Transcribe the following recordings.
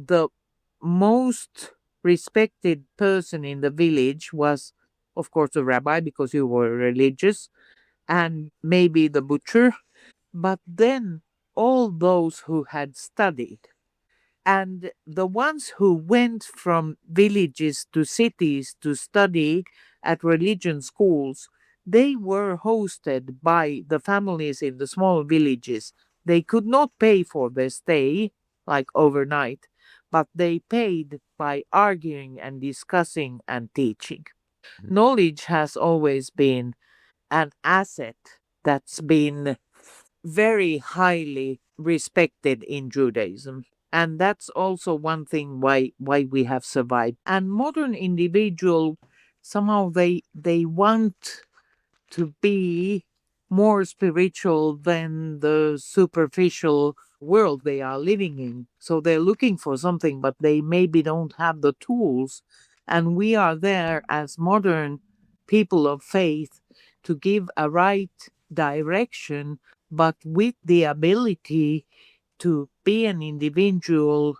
the most respected person in the village was, of course, the rabbi, because you were religious, and maybe the butcher, but then all those who had studied. And the ones who went from villages to cities to study at religion schools, they were hosted by the families in the small villages. They could not pay for their stay, like overnight, but they paid by arguing and discussing and teaching. Knowledge has always been an asset that's been very highly respected in Judaism. And that's also one thing why we have survived. And modern individual, somehow they want to be more spiritual than the superficial world they are living in. So they're looking for something, but they maybe don't have the tools. And we are there as modern people of faith to give a right direction, but with the ability to be an individual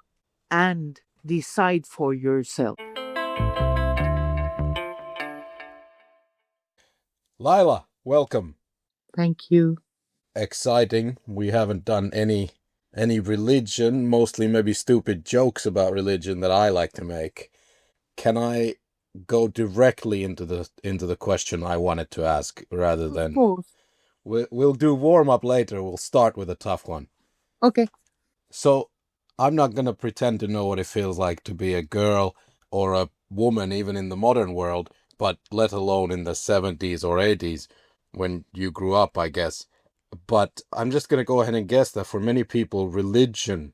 and decide for yourself. Laila, welcome. Thank you. Exciting. We haven't done any religion, mostly maybe stupid jokes about religion that I like to make. Can I go directly into the question I wanted to ask rather Of than course. we'll do warm up later. We'll start with a tough one. Okay. So I'm not gonna pretend to know what it feels like to be a girl or a woman, even in the modern world, but let alone in the 70s or 80s when you grew up, I guess. But I'm just gonna go ahead and guess that for many people, religion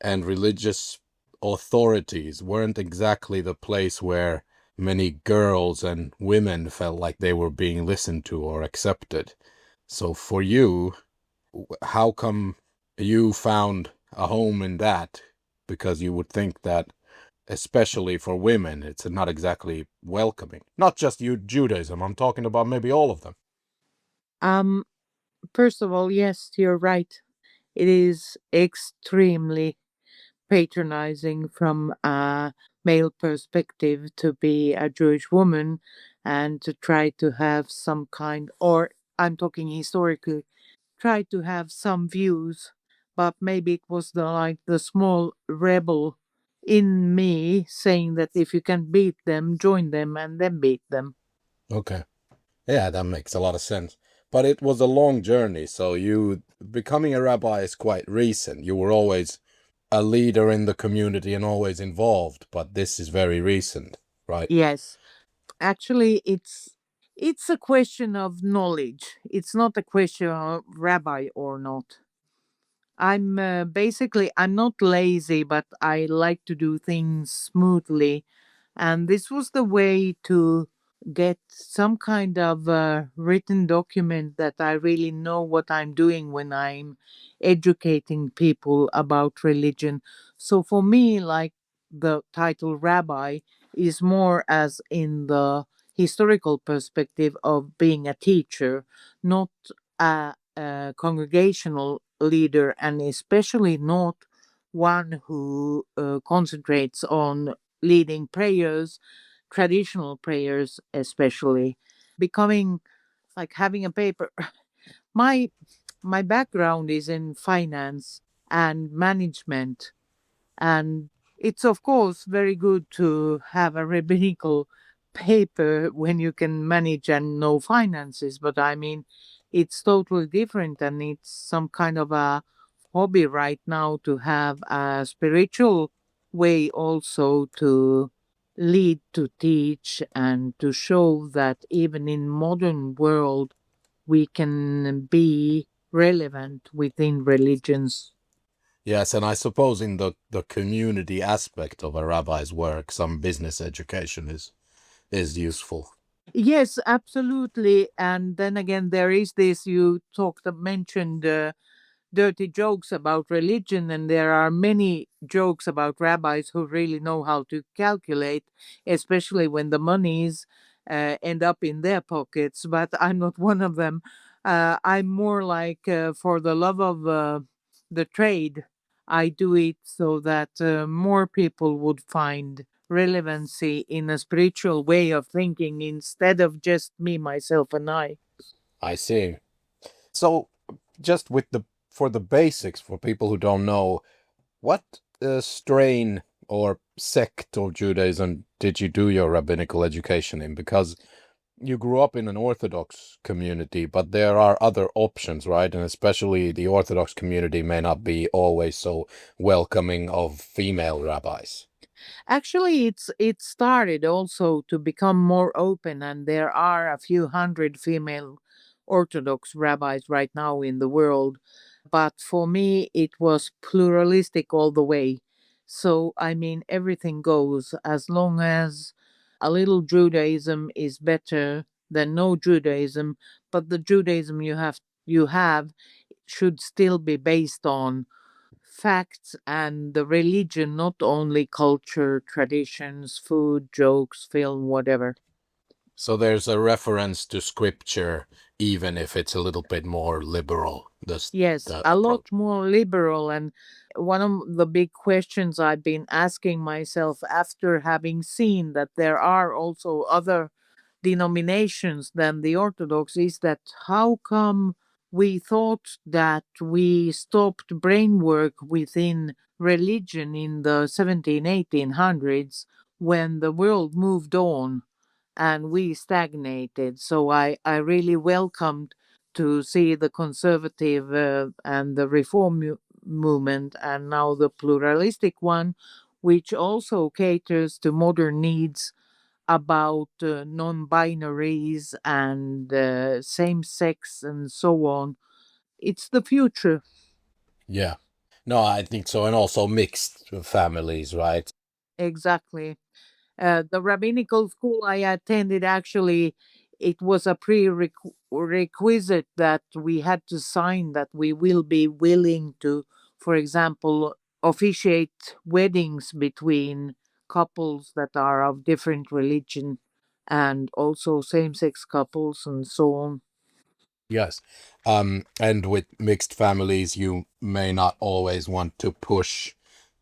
and religious authorities weren't exactly the place where many girls and women felt like they were being listened to or accepted. So for you, how come you found a home in that? Because you would think that, especially for women, it's not exactly welcoming. Not just Judaism, I'm talking about maybe all of them. First of all, yes, you're right. It is extremely patronizing from a male perspective to be a Jewish woman and to try to have some kind, or I'm talking historically, try to have some views, but maybe it was the small rebel in me saying that if you can beat them, join them and then beat them. Okay. Yeah, that makes a lot of sense. But it was a long journey, so you becoming a rabbi is quite recent. You were always a leader in the community and always involved, but this is very recent, right? Yes. Actually, it's a question of knowledge. It's not a question of rabbi or not. I'm not lazy, but I like to do things smoothly. And this was the way to get some kind of written document that I really know what I'm doing when I'm educating people about religion. So for me, like the title rabbi is more as in the historical perspective of being a teacher, not a congregational leader, and especially not one who concentrates on leading prayers, traditional prayers especially. Becoming like having a paper. My my background is in finance and management, and it's of course very good to have a rabbinical paper when you can manage and know finances, but I mean it's totally different, and it's some kind of a hobby right now to have a spiritual way also to lead, to teach, and to show that even in modern world we can be relevant within religions. Yes, and I suppose in the community aspect of a rabbi's work, some business education is useful. Yes, absolutely. And then again, there is this you mentioned dirty jokes about religion, and there are many jokes about rabbis who really know how to calculate, especially when the monies end up in their pockets. But I'm not one of them. I'm more like for the love of the trade. I do it so that more people would find relevancy in a spiritual way of thinking instead of just me, myself, and I. I see. So, just with the for the basics, for people who don't know, what strain or sect of Judaism did you do your rabbinical education in? Because you grew up in an Orthodox community, but there are other options, right? And especially the Orthodox community may not be always so welcoming of female rabbis. Actually, it started also to become more open, and there are a few hundred female Orthodox rabbis right now in the world. But for me, it was pluralistic all the way. So, I mean, everything goes as long as a little Judaism is better than no Judaism, but the Judaism you have should still be based on facts and the religion, not only culture, traditions, food, jokes, film, whatever. So there's a reference to scripture, even if it's a little bit more liberal, Yes, the a lot approach. more liberal. And one of the big questions I've been asking myself after having seen that there are also other denominations than the Orthodox is that how come we thought that we stopped brain work within religion in the 1800s when the world moved on and we stagnated. So I really welcomed to see the conservative and the reform movement and now the pluralistic one, which also caters to modern needs about non-binaries and same-sex and so on. It's the future. Yeah. No, I think so. And also mixed families, right? Exactly. The rabbinical school I attended, actually, it was a prerequisite that we had to sign that we will be willing to, for example, officiate weddings between couples that are of different religion and also same-sex couples and so on. Yes. And with mixed families, you may not always want to push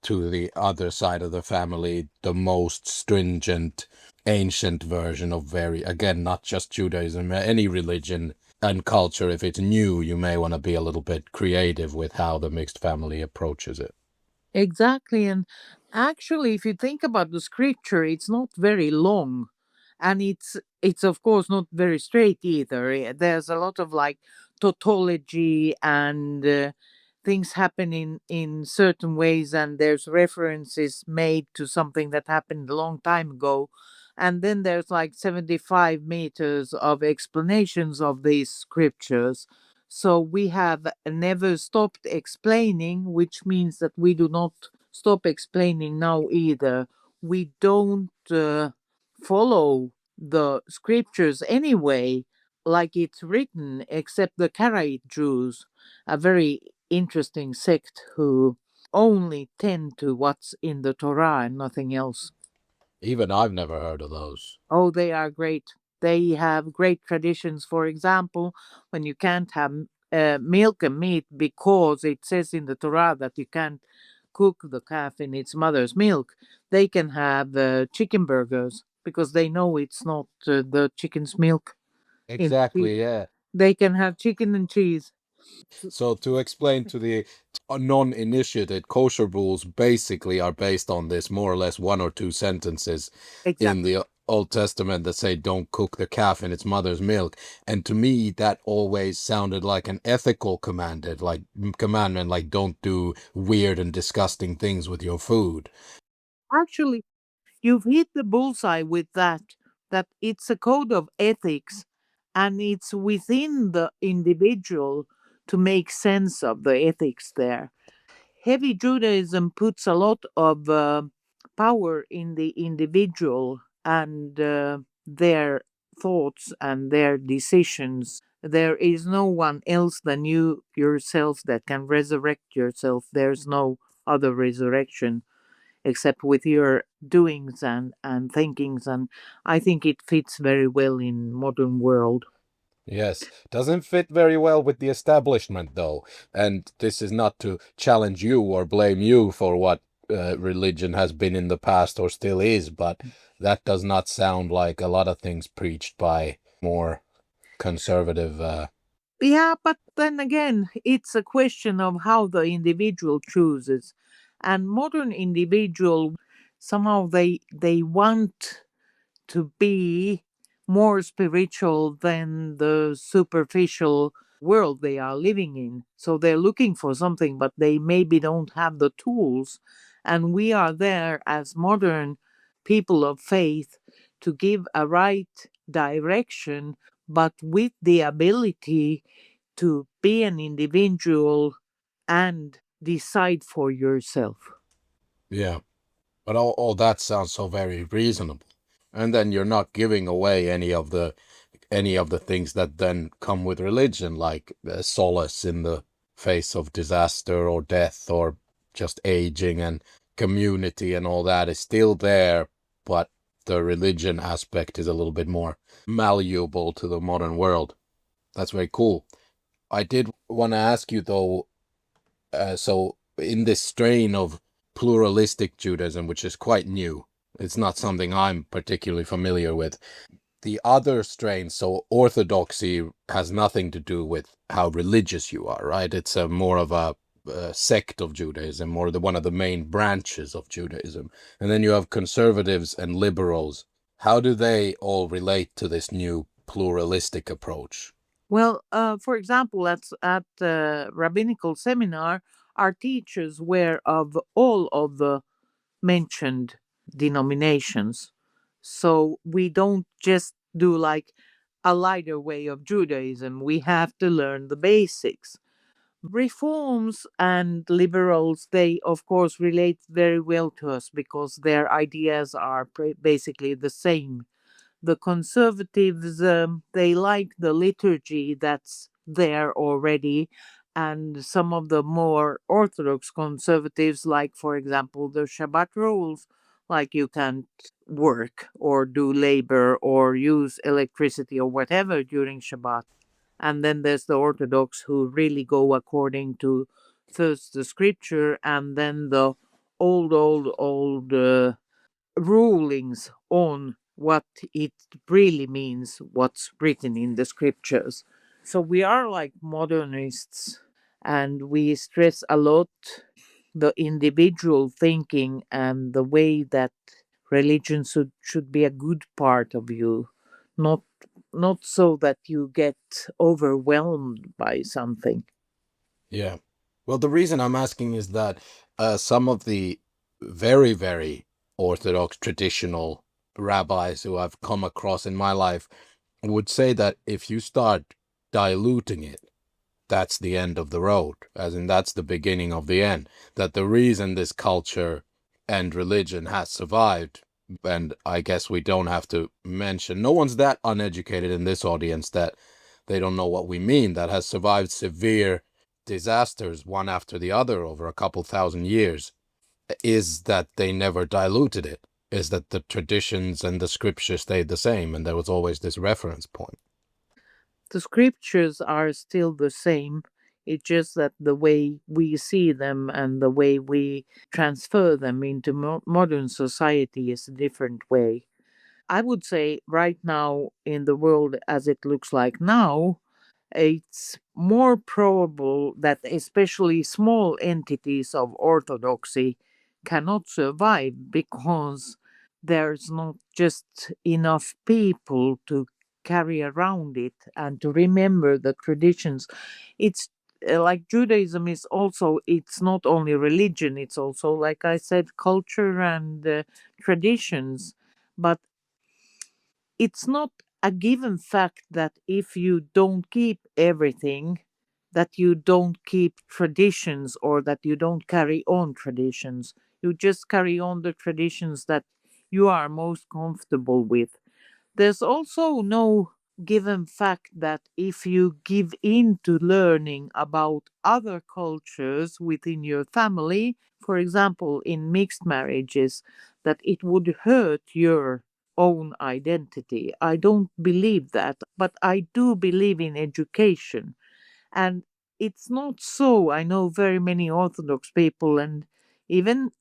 to the other side of the family the most stringent, ancient version of again, not just Judaism, any religion and culture. If it's new, you may want to be a little bit creative with how the mixed family approaches it. Exactly. And actually, if you think about the scripture, it's not very long. And it's of course not very straight either. There's a lot of like tautology and things happen in certain ways, and there's references made to something that happened a long time ago. And then there's like 75 meters of explanations of these scriptures. So we have never stopped explaining, which means that we do not stop explaining now either. We don't follow the scriptures anyway, like it's written, except the Karaite Jews, a very interesting sect who only tend to what's in the Torah and nothing else. Even I've never heard of those. Oh, they are great. They have great traditions. For example, when you can't have milk and meat because it says in the Torah that you can't cook the calf in its mother's milk, they can have chicken burgers because they know it's not the chicken's milk in the cheese. Exactly, yeah. They can have chicken and cheese. So to explain to the non-initiated, kosher rules basically are based on this more or less one or two sentences in Exactly. the Old Testament that say don't cook the calf in its mother's milk. And to me, that always sounded like an ethical commandment, like don't do weird and disgusting things with your food. Actually, you've hit the bullseye with that, that it's a code of ethics and it's within the individual to make sense of the ethics there. Heavy Judaism puts a lot of power in the individual and their thoughts and their decisions. There is no one else than you yourself that can resurrect yourself. There's no other resurrection except with your doings and thinkings, and I think it fits very well in modern world. Yes, doesn't fit very well with the establishment, though. And this is not to challenge you or blame you for what religion has been in the past or still is, but that does not sound like a lot of things preached by more conservative. Yeah, but then again, it's a question of how the individual chooses. And modern individual somehow they want to be more spiritual than the superficial world they are living in. So they're looking for something, but they maybe don't have the tools. And we are there as modern people of faith to give a right direction, but with the ability to be an individual and decide for yourself. Yeah, but all that sounds so very reasonable. And then you're not giving away any of the things that then come with religion, like solace in the face of disaster or death or just aging, and community and all that is still there, but the religion aspect is a little bit more malleable to the modern world. That's very cool. I did want to ask you though, so in this strain of pluralistic Judaism, which is quite new, it's not something I'm particularly familiar with. The other strain, so orthodoxy, has nothing to do with how religious you are, right? It's a more of a sect of Judaism, or one of the main branches of Judaism. And then you have conservatives and liberals. How do they all relate to this new pluralistic approach? Well, for example, at rabbinical seminar, our teachers were of all of the mentioned denominations. So we don't just do like a lighter way of Judaism. We have to learn the basics. Reforms and liberals, they of course relate very well to us because their ideas are basically the same. The conservatives, they like the liturgy that's there already, and some of the more orthodox conservatives like, for example, the Shabbat rules, like you can't work or do labor or use electricity or whatever during Shabbat. And then there's the orthodox who really go according to first the scripture and then the old rulings on what it really means, what's written in the scriptures. So we are like modernists, and we stress a lot the individual thinking and the way that religion should be a good part of you, not not so that you get overwhelmed by something. Yeah. Well, the reason I'm asking is that some of the very, very orthodox traditional rabbis who I've come across in my life would say that if you start diluting it, that's the end of the road, as in that's the beginning of the end. That the reason this culture and religion has survived, and I guess we don't have to mention, no one's that uneducated in this audience that they don't know what we mean, that has survived severe disasters one after the other over a couple thousand years, is that they never diluted it, is that the traditions and the scripture stayed the same, and there was always this reference point. The scriptures are still the same. It's just that the way we see them and the way we transfer them into modern society is a different way. I would say right now, in the world as it looks like now, it's more probable that especially small entities of orthodoxy cannot survive because there's not just enough people to carry around it and to remember the traditions. It's like Judaism is also, it's not only religion, it's also, like I said, culture and traditions. But it's not a given fact that if you don't keep everything, that you don't keep traditions or that you don't carry on traditions. You just carry on the traditions that you are most comfortable with. There's also no given fact that if you give in to learning about other cultures within your family, for example, in mixed marriages, that it would hurt your own identity. I don't believe that, but I do believe in education. And it's not so. I know very many Orthodox people and even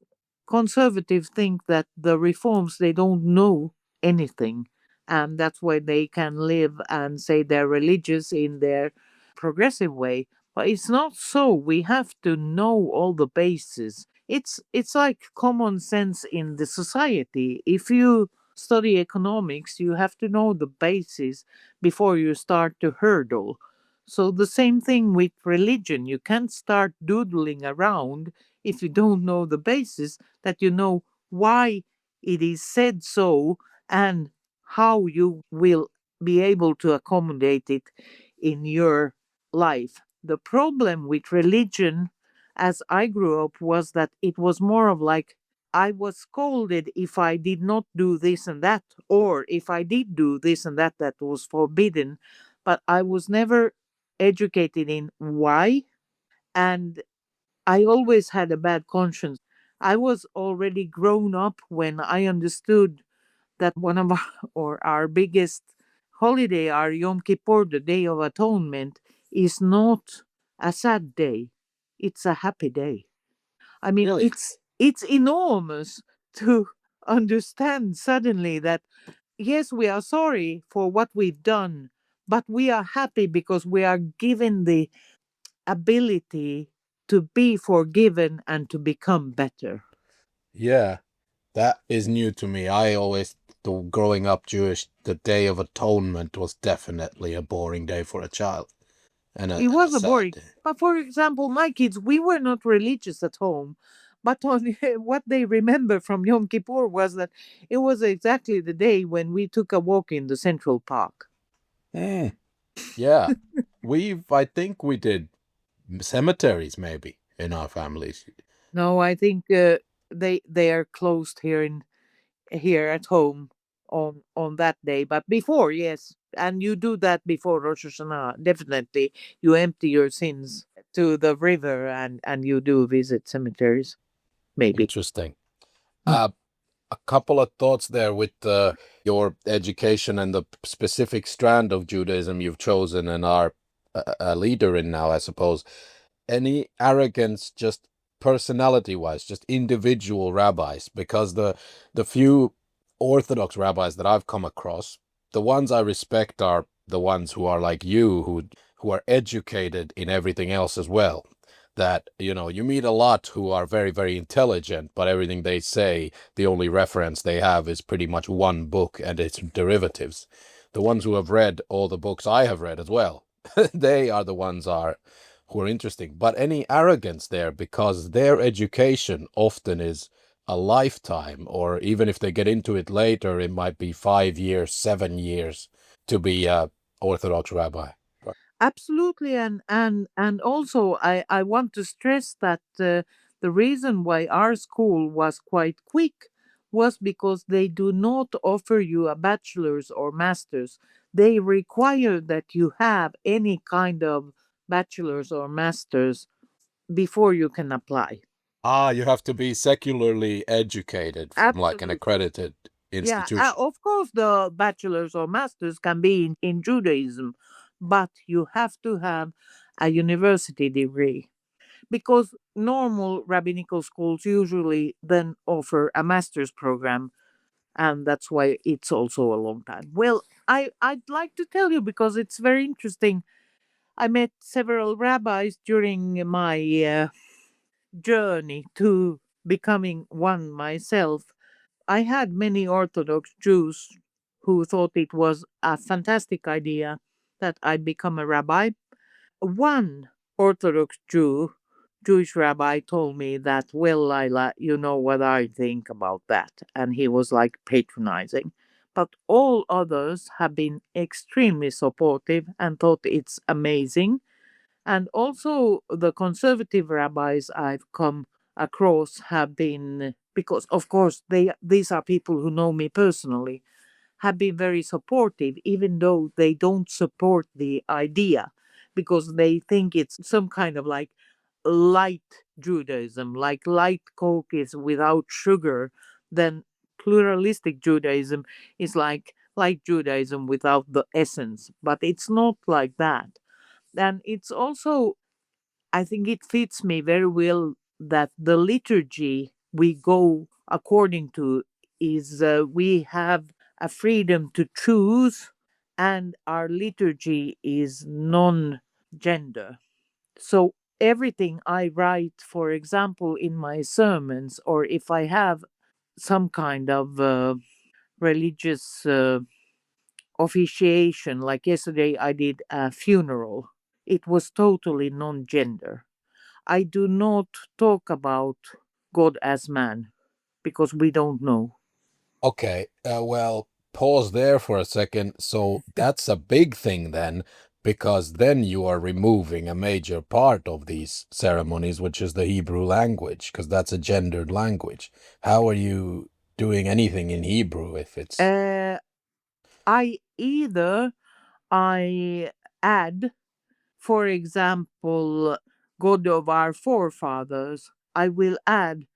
conservatives think that the reforms, they don't know anything. And that's why they can live and say they're religious in their progressive way. But it's not so. We have to know all the bases. It's like common sense in the society. If you study economics, you have to know the basis before you start to hurdle. So the same thing with religion. You can't start doodling around if you don't know the basis, that you know why it is said so and how you will be able to accommodate it in your life. The problem with religion as I grew up was that it was more of like I was scolded if I did not do this and that, or if I did do this and that that was forbidden, but I was never educated in why. And I always had a bad conscience. I was already grown up when I understood that one of our, or our biggest holiday, our Yom Kippur, the Day of Atonement, is not a sad day. It's a happy day. I mean, Really? it's enormous to understand suddenly that yes, we are sorry for what we've done, but we are happy because we are given the ability to be forgiven and to become better. Yeah, that is new to me. I always, growing up Jewish, the Day of Atonement was definitely a boring day for a child It and a was a sad boring. day. But for example, my kids, we were not religious at home. But on, what they remember from Yom Kippur was that it was exactly the day when we took a walk in the Central Park. Hmm. Yeah, I think we did cemeteries maybe in our families. No, I think they are closed here at home on that day. But before, yes, and you do that before Rosh Hashanah. Definitely, you empty your sins to the river and you do visit cemeteries. Maybe. Interesting. Mm. Uh, a couple of thoughts there with your education and the specific strand of Judaism you've chosen and are a leader in now, I suppose. Any arrogance, just personality wise, just individual rabbis? Because the few Orthodox rabbis that I've come across, the ones I respect are the ones who are like you, who are educated in everything else as well. That, you meet a lot who are very, very intelligent, but everything they say, the only reference they have is pretty much one book and its derivatives. The ones who have read all the books I have read as well, they are the ones who are interesting. But any arrogance there, because their education often is a lifetime, or even if they get into it later, it might be 5 years, 7 years to be a Orthodox rabbi. Absolutely, and also I want to stress that the reason why our school was quite quick was because they do not offer you a bachelor's or master's. They require that you have any kind of bachelor's or master's before you can apply. Ah, you have to be secularly educated from like an Absolutely. accredited Yeah, institution. of course, the bachelor's or master's can be in Judaism, but you have to have a university degree because normal rabbinical schools usually then offer a master's program, and that's why it's also a long time. Well, I'd like to tell you because it's very interesting. I met several rabbis during my journey to becoming one myself. I had many Orthodox Jews who thought it was a fantastic idea that I become a rabbi. One Orthodox Jewish rabbi told me that, well, Laila, you know what I think about that. And he was like patronizing. But all others have been extremely supportive and thought it's amazing. And also, the conservative rabbis I've come across have been, because of course these are people who know me personally, have been very supportive, even though they don't support the idea, because they think it's some kind of like light Judaism, like light Coke is without sugar, then pluralistic Judaism is like Judaism without the essence, but it's not like that. And it's also, I think it fits me very well that the liturgy we go according to is we have a freedom to choose, and our liturgy is non gender. So everything I write, for example, in my sermons, or if I have some kind of religious officiation, like yesterday I did a funeral, it was totally non gender. I do not talk about God as man because we don't know. Okay, well, pause there for a second. So that's a big thing then, because then you are removing a major part of these ceremonies, which is the Hebrew language, because that's a gendered language. How are you doing anything in Hebrew if it's Uh, I add, for example, God of our forefathers. I will add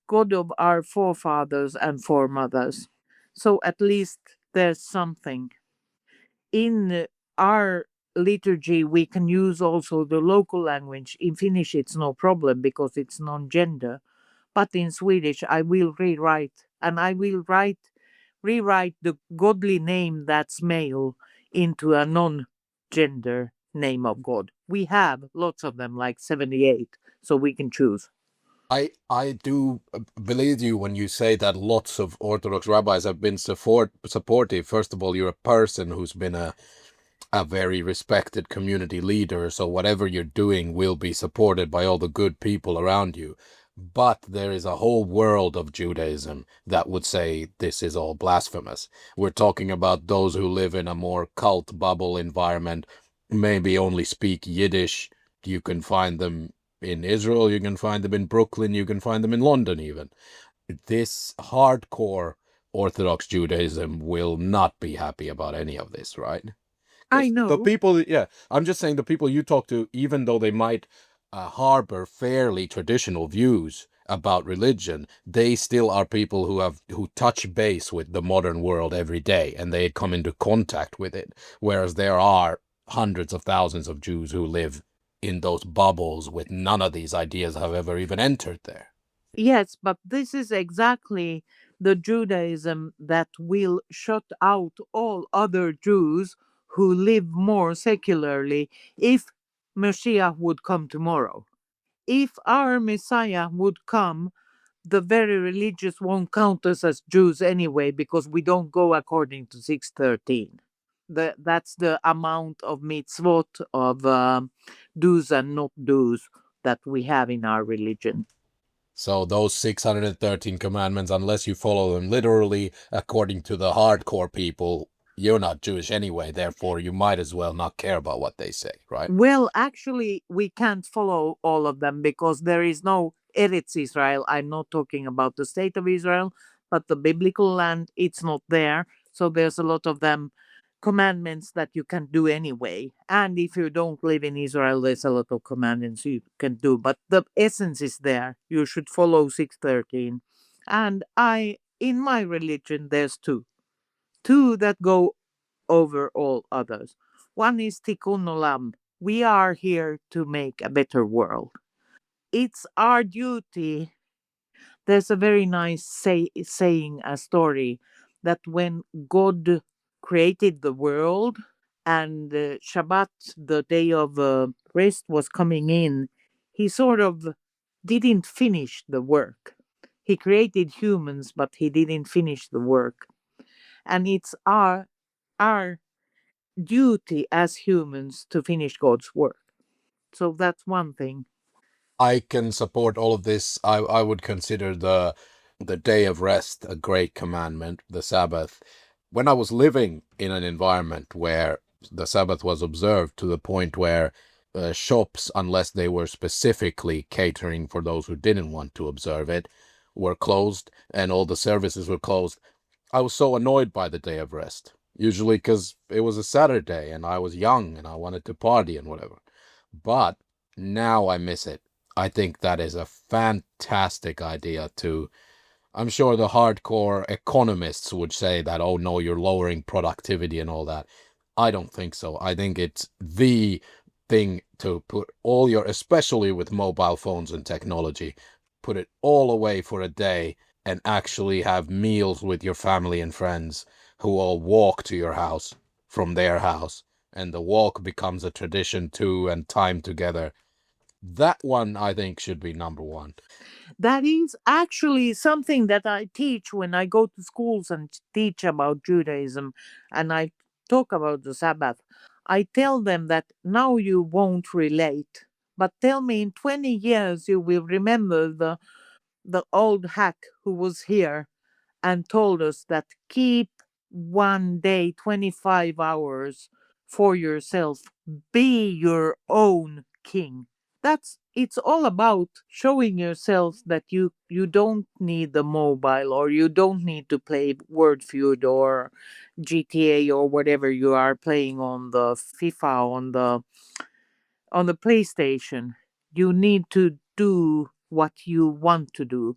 God of our forefathers and foremothers. So at least there's something. In our liturgy, we can use also the local language. In Finnish, it's no problem because it's non gender. But in Swedish, I will rewrite, and I will rewrite the godly name that's male into a non gender name of God. We have lots of them, like 78, so we can choose. I do believe you when you say that lots of Orthodox rabbis have been supportive. First of all, you're a person who's been a very respected community leader, so whatever you're doing will be supported by all the good people around you. But there is a whole world of Judaism that would say this is all blasphemous. We're talking about those who live in a more cult bubble environment, maybe only speak Yiddish. You can find them in Israel, you can find them in Brooklyn, you can find them in London even. This hardcore Orthodox Judaism will not be happy about any of this, right? I Because the know. people, yeah, I'm just saying the people you talk to, even though they might harbor fairly traditional views about religion, they still are people who touch base with the modern world every day, and they come into contact with it. Whereas there are hundreds of thousands of Jews who live in those bubbles with none of these ideas have ever even entered there. Yes, but this is exactly the Judaism that will shut out all other Jews who live more secularly if Messiah would come tomorrow. If our Messiah would come, the very religious won't count us as Jews anyway because we don't go according to 613. That's the amount of mitzvot, of do's and not do's that we have in our religion. So those 613 commandments, unless you follow them literally according to the hardcore people, you're not Jewish anyway, therefore you might as well not care about what they say, right? Well, actually, we can't follow all of them because there is no Eretz Israel. I'm not talking about the state of Israel, but the biblical land, it's not there. So there's a lot of them commandments that you can do anyway. And if you don't live in Israel, there's a lot of commandments you can do. But the essence is there. You should follow 613. And in my religion, there's two that go over all others. One is Tikkun Olam. We are here to make a better world. It's our duty. There's a very nice saying, a story, that when God created the world and Shabbat, the day of rest, was coming in, he sort of didn't finish the work. He created humans, but he didn't finish the work. And it's our duty as humans to finish God's work. So that's one thing. I can support all of this. I would consider the day of rest a great commandment, the Sabbath. When I was living in an environment where the Sabbath was observed to the point where shops, unless they were specifically catering for those who didn't want to observe it, were closed and all the services were closed, I was so annoyed by the day of rest. Usually because it was a Saturday and I was young and I wanted to party and whatever. But now I miss it. I think that is a fantastic idea to I'm sure the hardcore economists would say that, oh no, you're lowering productivity and all that. I don't think so. I think it's the thing to put all your, especially with mobile phones and technology, put it all away for a day and actually have meals with your family and friends who all walk to your house from their house. And the walk becomes a tradition too, and time together. That one, I think, should be number one. That is actually something that I teach when I go to schools and teach about Judaism and I talk about the Sabbath. I tell them that now you won't relate, but tell me in 20 years you will remember the old hack who was here and told us that keep one day 25 hours for yourself, be your own king. That's it's all about showing yourself that you don't need the mobile, or you don't need to play Word Feud or GTA or whatever you are playing on the FIFA on the PlayStation. You need to do what you want to do.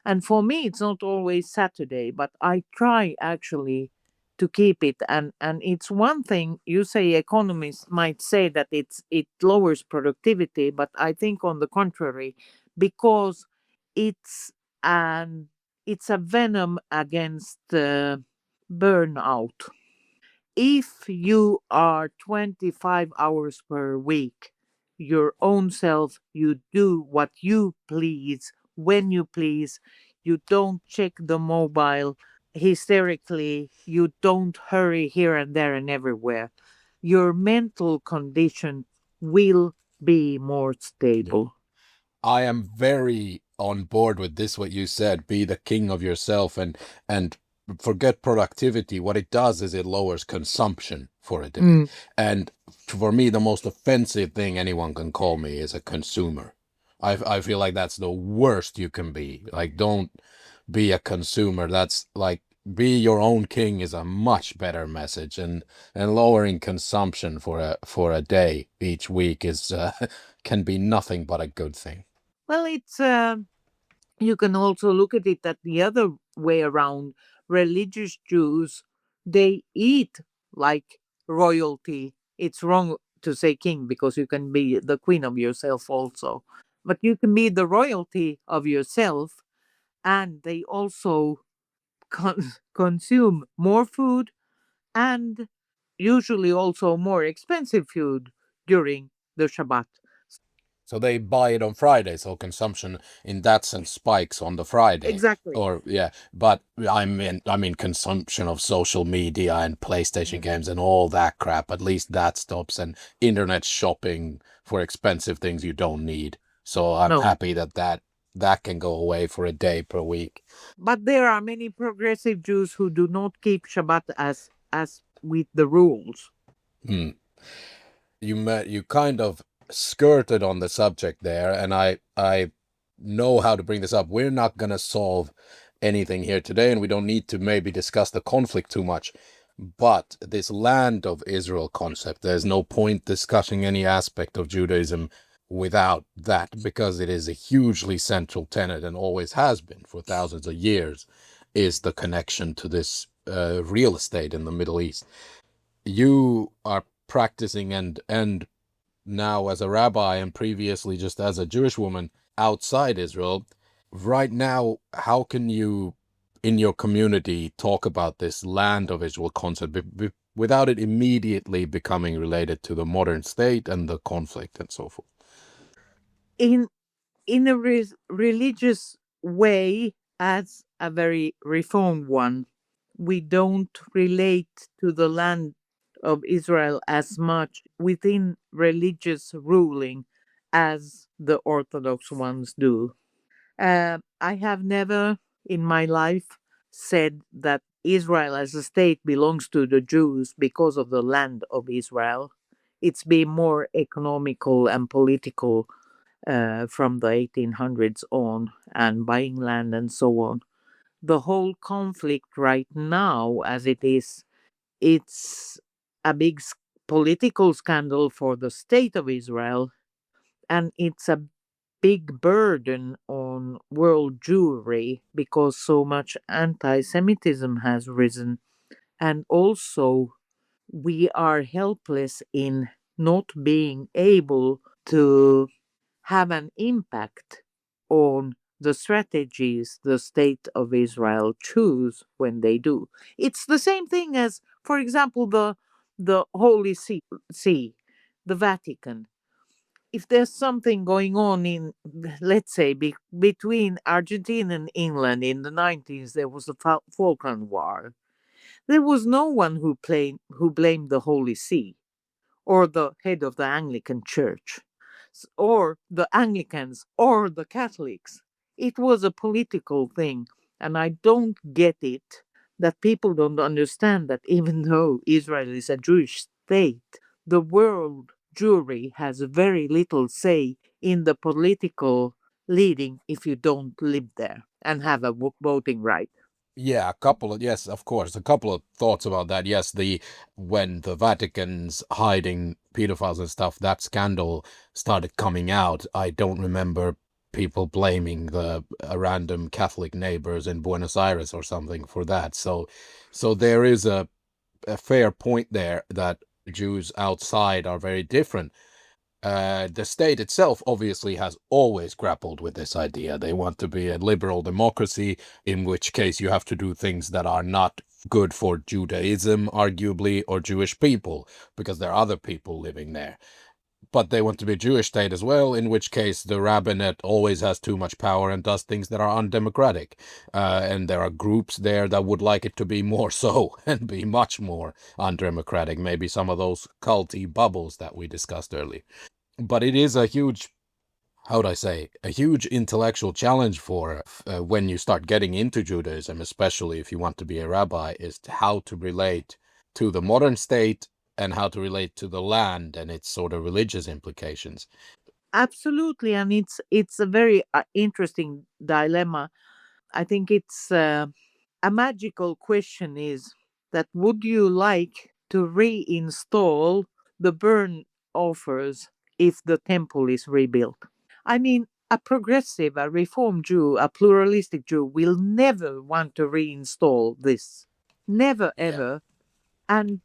And for me, it's not always Saturday, but I try actually to keep it. And it's one thing you say economists might say that it lowers productivity, but I think on the contrary, because it's an it's a venom against burnout. If you are 25 hours per week, your own self, you do what you please, when you please, you don't check the mobile hysterically, you don't hurry here and there and everywhere, your mental condition will be more Yeah. stable. I am very on board with this, what you said, be the king of yourself and forget productivity. What it does is it lowers consumption for a day. Mm. And for me, the most offensive thing anyone can call me is a consumer. I feel like that's the worst you can be. Like, don't be a consumer. That's like, be your own king is a much better message, and lowering consumption for a day each week is can be nothing but a good thing. Well, it's you can also look at it that the other way around. Religious Jews, they eat like royalty. It's wrong to say king because you can be the queen of yourself also. But you can be the royalty of yourself, and they also consume more food and usually also more expensive food during the Shabbat. So they buy it on Friday, so consumption in that sense spikes on the Friday. Exactly. Or yeah, but I mean consumption of social media and PlayStation Mm. games and all that crap. At least that stops, and internet shopping for expensive things you don't need. So I'm No. happy that can go away for a day per week. But there are many progressive Jews who do not keep Shabbat as with the rules. Hmm. You kind of skirted on the subject there, and I know how to bring this up. We're not going to solve anything here today, and we don't need to maybe discuss the conflict too much. But this land of Israel concept, there's no point discussing any aspect of Judaism without that, because it is a hugely central tenet and always has been for thousands of years, is the connection to this real estate in the Middle East. You are practicing and now as a rabbi and previously just as a Jewish woman outside Israel. Right now, how can you, in your community, talk about this land of Israel concept without it immediately becoming related to the modern state and the conflict and so forth? In a religious way, as a very reformed one, we don't relate to the land of Israel as much within religious ruling as the Orthodox ones do. I have never in my life said that Israel as a state belongs to the Jews because of the land of Israel. It's been more economical and political from the 1800s on, and buying land and so on. The whole conflict right now, as it is, it's a big political scandal for the state of Israel, and it's a big burden on world Jewry because so much anti Semitism has risen. And also, we are helpless in not being able to have an impact on the strategies the state of Israel choose when they do. It's the same thing as, for example, the Holy See, the Vatican. If there's something going on in, let's say, between Argentina and England in the 90s, there was the Falkland War. There was no one who blamed the Holy See or the head of the Anglican Church, or the Anglicans, or the Catholics. It was a political thing, and I don't get it that people don't understand that even though Israel is a Jewish state, the world Jewry has very little say in the political leading if you don't live there and have a voting right. Yeah, a couple of, yes, of course, a couple of thoughts about that. Yes, when the Vatican's hiding pedophiles and stuff, that scandal started coming out, I don't remember people blaming the random Catholic neighbors in Buenos Aires or something for that. So there is a fair point there that Jews outside are very different. The state itself obviously has always grappled with this idea. They want to be a liberal democracy, in which case you have to do things that are not good for Judaism, arguably, or Jewish people, because there are other people living there. But they want to be a Jewish state as well, in which case the rabbinate always has too much power and does things that are undemocratic. And there are groups there that would like it to be more so and be much more undemocratic. Maybe some of those culty bubbles that we discussed earlier. But it is a huge, how would I say, a huge intellectual challenge for when you start getting into Judaism, especially if you want to be a rabbi, is how to relate to the modern state and how to relate to the land and its sort of religious implications. Absolutely, and it's a very interesting dilemma. I think it's a magical question is that would you like to reinstall the burn offers if the temple is rebuilt? I mean, a progressive, a reformed Jew, a pluralistic Jew will never want to reinstall this. Never Yeah. ever. And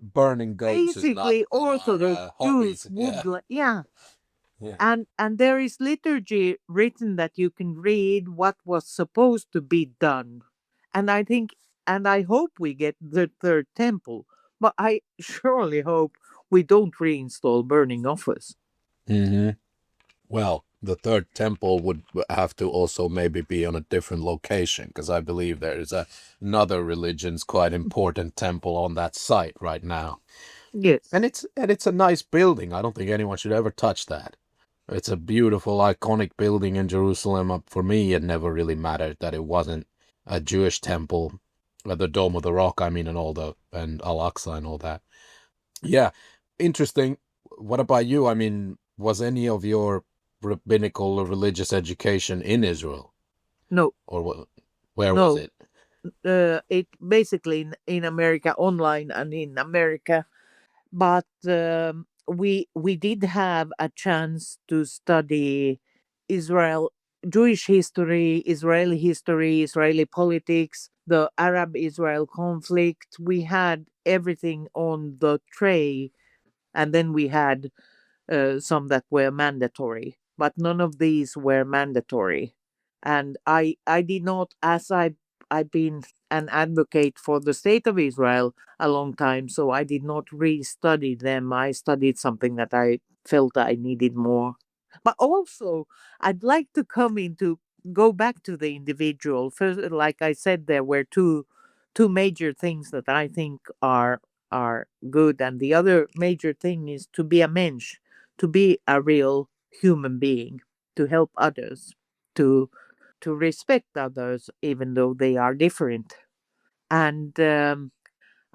Burning goats is not basically in our Orthodox Jews hobbies. would Yeah. like, yeah. Yeah. And there is liturgy written that you can read what was supposed to be done. And I think and I hope we get the third temple, but I surely hope we don't reinstall burning offers. Hmm. Well, the third temple would have to also maybe be on a different location, because I believe there is another religion's quite important temple on that site right now. Yes. And it's a nice building. I don't think anyone should ever touch that. It's a beautiful, iconic building in Jerusalem. For me, it never really mattered that it wasn't a Jewish temple, the Dome of the Rock, I mean, and Al-Aqsa and all that. Yeah, interesting. What about you? I mean, was any of your rabbinical or religious education in Israel, No. or where was No. it? It basically in America online and in America, but we did have a chance to study Israel, Jewish history, Israeli politics, the Arab-Israel conflict. We had everything on the tray, and then we had some that were mandatory, but none of these were mandatory. And I did not, as I've been an advocate for the state of Israel a long time, so I did not re-study them. I studied something that I felt I needed more. But also, I'd like to go back to the individual. First, like I said, there were two major things that I think are good, and the other major thing is to be a mensch, to be a real human being, to help others, to respect others even though they are different. And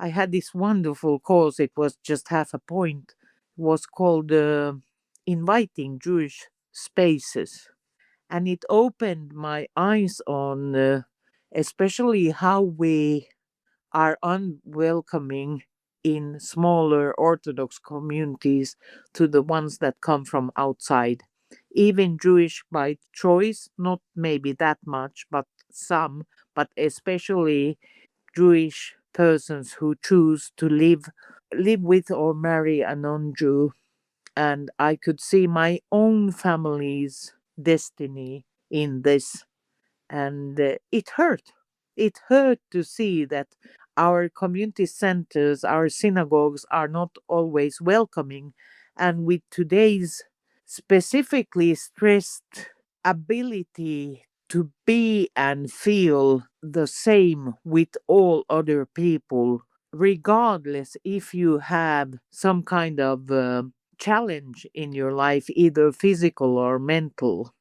I had this wonderful course. It was just half a point. It was called Inviting Jewish Spaces, and it opened my eyes on especially how we are unwelcoming in smaller Orthodox communities to the ones that come from outside. even Jewish by choice, not maybe that much, but some, but especially Jewish persons who choose to live with or marry a non-Jew. And I could see my own family's destiny in this, and it hurt. It hurt to see that our community centers, our synagogues are not always welcoming, and with today's specifically stressed ability to be and feel the same with all other people, regardless if you have some kind of challenge in your life, either physical or mental.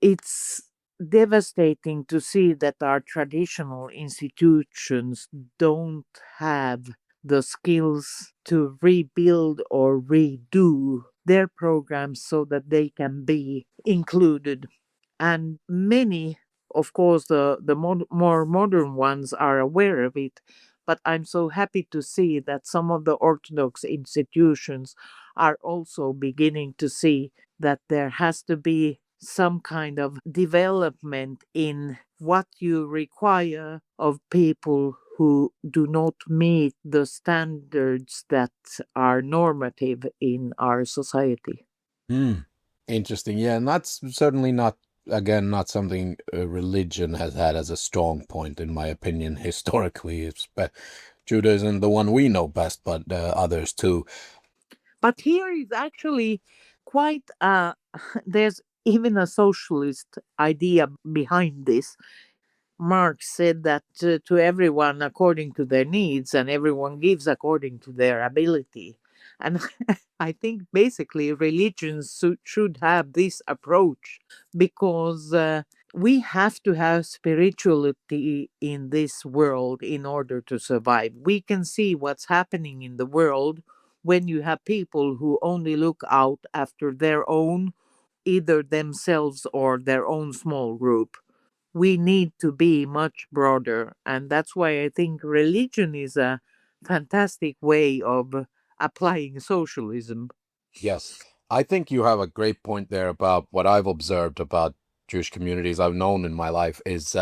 It's devastating to see that our traditional institutions don't have the skills to rebuild or redo their programs so that they can be included. And many, of course, the more modern ones are aware of it. But I'm so happy to see that some of the Orthodox institutions are also beginning to see that there has to be some kind of development in what you require of people who do not meet the standards that are normative in our society. Interesting. Yeah, and that's certainly not, again, not something religion has had as a strong point, in my opinion, historically. It's Judaism, the one we know best, but others too. But here is actually quite there's even a socialist idea behind this. Marx said that to everyone according to their needs, and everyone gives according to their ability. And I think basically religions should have this approach, because we have to have spirituality in this world in order to survive. We can see what's happening in the world when you have people who only look out after their own, either themselves or their own small group. We need to be much broader. And that's why I think religion is a fantastic way of applying socialism. Yes. I think you have a great point there about what I've observed about Jewish communities I've known in my life is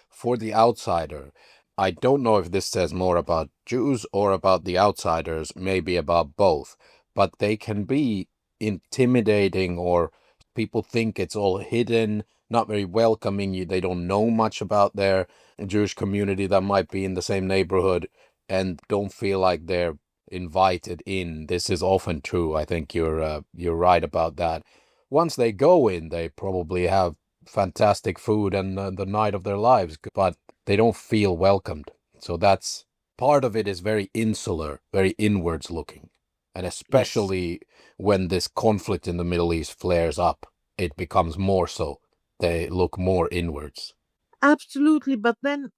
for the outsider. I don't know if this says more about Jews or about the outsiders, maybe about both, but they can be intimidating, or people think it's all hidden, not very welcoming. They don't know much about their Jewish community that might be in the same neighborhood and don't feel like they're invited in. This is often true. I think you're right about that. Once they go in, they probably have fantastic food and the night of their lives, but they don't feel welcomed. So that's part of it, is very insular, very inwards looking. And Yes. especially when this conflict in the Middle East flares up, it becomes more so. They look more inwards. Absolutely, but then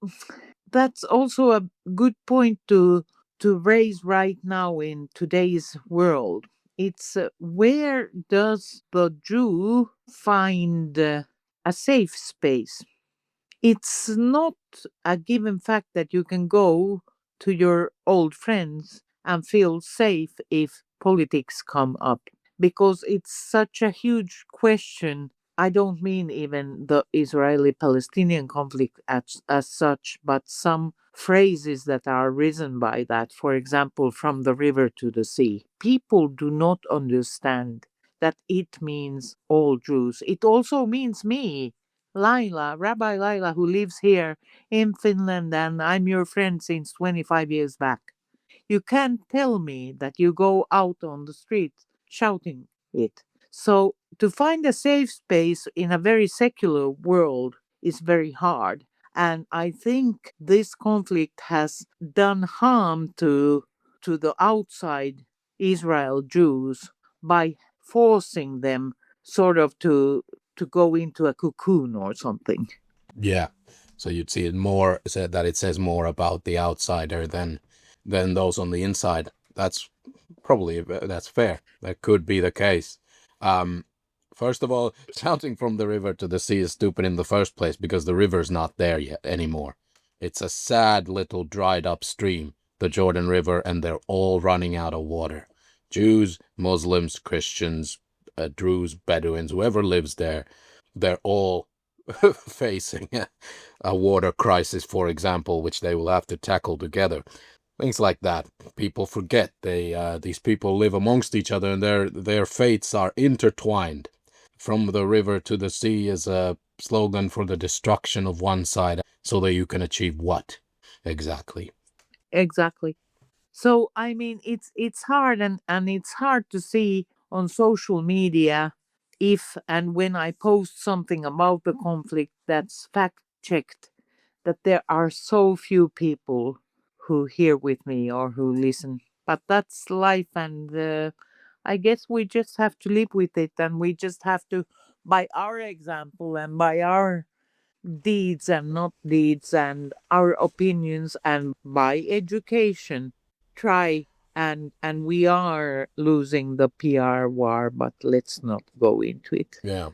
that's also a good point to raise right now in today's world. It's where does the Jew find a safe space? It's not a given fact that you can go to your old friends and feel safe if politics come up, because it's such a huge question. I don't mean even the Israeli Palestinian conflict as such, but some phrases that are risen by that. For example, from the river to the sea. People do not understand that it means all Jews. It also means me, Laila, Rabbi Laila, who lives here in Finland, and I'm your friend since 25 years back. You can't tell me that you go out on the street shouting it. So, to find a safe space in a very secular world is very hard. And I think this conflict has done harm to the outside Israel Jews by forcing them sort of to go into a cocoon or something. Yeah. So you'd see it more, said that it says more about the outsider than those on the inside. That's probably, that's fair. That could be the case. Um, First of all, shouting from the river to the sea is stupid in the first place because the river's not there yet anymore. It's a sad little dried up stream, the Jordan River, and they're all running out of water. Jews, Muslims, Christians, Druze, Bedouins, whoever lives there, they're all facing a water crisis, for example, which they will have to tackle together. Things like that. People forget these people live amongst each other, and their fates are intertwined. From the river to the sea is a slogan for the destruction of one side, so that you can achieve what exactly? Exactly. So I mean, it's hard, and it's hard to see on social media if and when I post something about the conflict that's fact checked, that there are so few people who hear with me or who listen. But that's life, and I guess we just have to live with it, and we just have to, by our example and by our deeds and not deeds and our opinions and by education, try, and we are losing the PR war, but let's not go into it. Yeah.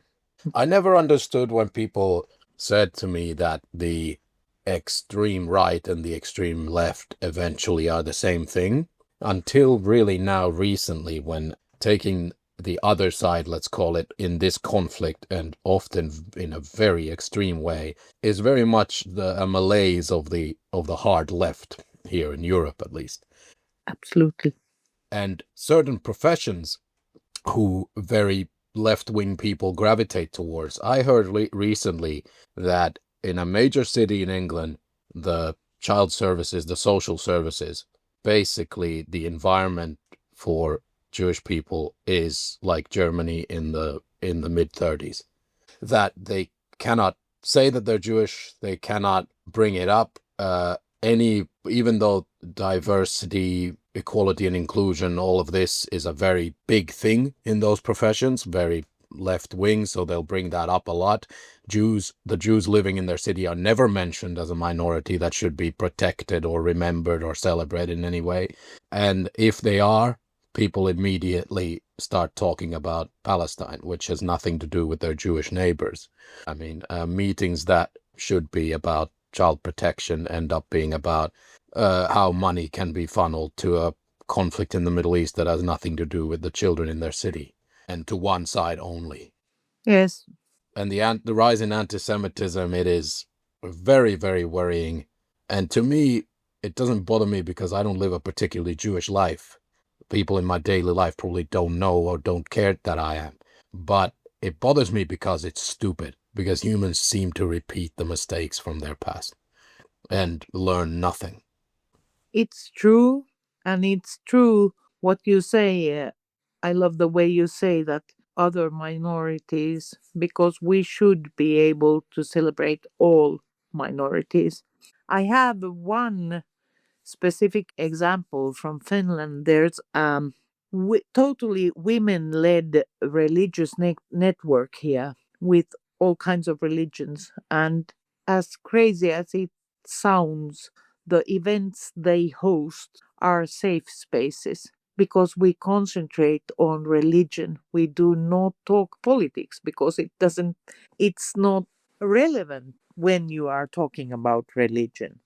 I never understood when people said to me that the extreme right and the extreme left eventually are the same thing, until really now recently, when taking the other side, let's call it, in this conflict, and often in a very extreme way, is very much a malaise of the hard left here in Europe, at least. Absolutely. And certain professions who very left-wing people gravitate towards. I heard recently that in a major city in England, the child services, the social services, basically the environment for Jewish people is like Germany in the mid-30s. That they cannot say that they're Jewish, they cannot bring it up. Even though diversity, equality, and inclusion, all of this is a very big thing in those professions, very left wing, so they'll bring that up a lot. The Jews living in their city are never mentioned as a minority that should be protected or remembered or celebrated in any way. And if they are, people immediately start talking about Palestine, which has nothing to do with their Jewish neighbors. I mean, meetings that should be about child protection end up being about how money can be funneled to a conflict in the Middle East that has nothing to do with the children in their city, and to one side only. Yes. And the rise in anti-Semitism, it is very, very worrying. And to me, it doesn't bother me because I don't live a particularly Jewish life. People in my daily life probably don't know or don't care that I am. But it bothers me because it's stupid, because humans seem to repeat the mistakes from their past and learn nothing. It's true, and it's true what you say. I love the way you say that other minorities, because we should be able to celebrate all minorities. I have one specific example from Finland. There's totally women-led religious network here with all kinds of religions, and as crazy as it sounds, the events they host are safe spaces because we concentrate on religion. We do not talk politics because it's not relevant when you are talking about religion.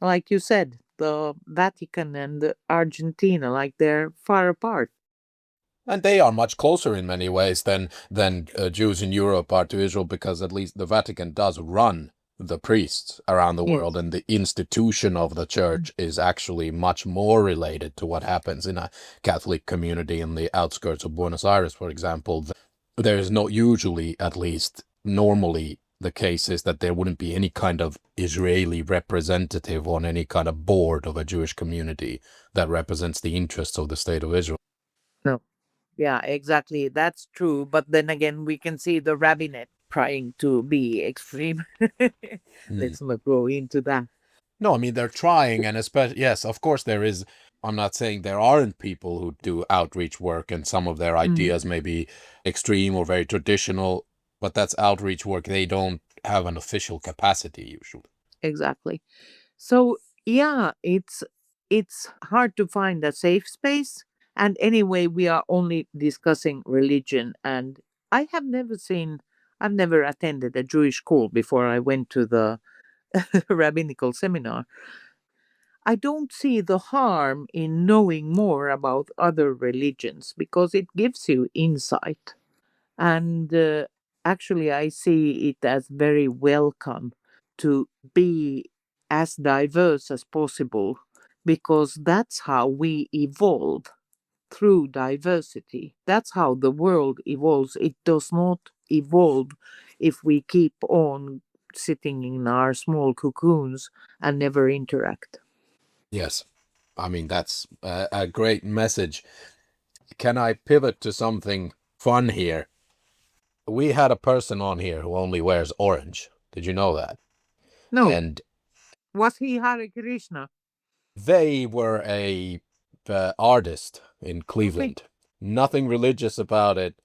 Like you said, the Vatican and Argentina, like they're far apart. And they are much closer in many ways than Jews in Europe are to Israel, because at least the Vatican does run the priests around the world, Yes. and the institution of the church is actually much more related to what happens in a Catholic community in the outskirts of Buenos Aires, for example. There is not usually, at least normally, the case is that there wouldn't be any kind of Israeli representative on any kind of board of a Jewish community that represents the interests of the state of Israel. No. Yeah, exactly. That's true. But then again, we can see the rabbinate trying to be extreme. Hmm. Let's not go into that. No, I mean, they're trying, and especially, yes, of course there is. I'm not saying there aren't people who do outreach work and some of their Mm, ideas may be extreme or very traditional, but that's outreach work. They don't have an official capacity usually. exactly. So yeah, it's hard to find a safe space. And anyway, we are only discussing religion, and I have never seen I've never attended a Jewish school before I went to the rabbinical seminar. I don't see the harm in knowing more about other religions because it gives you insight. And actually, I see it as very welcome to be as diverse as possible, because that's how we evolve, through diversity. That's how the world evolves. It does not evolve if we keep on sitting in our small cocoons and never interact. Yes. I mean, that's a great message. Can I pivot to something fun here? We had a person on here who only wears orange. Did you know that? No. And Was he Hare Krishna? they were a artist in Okay. Cleveland. Nothing religious about it.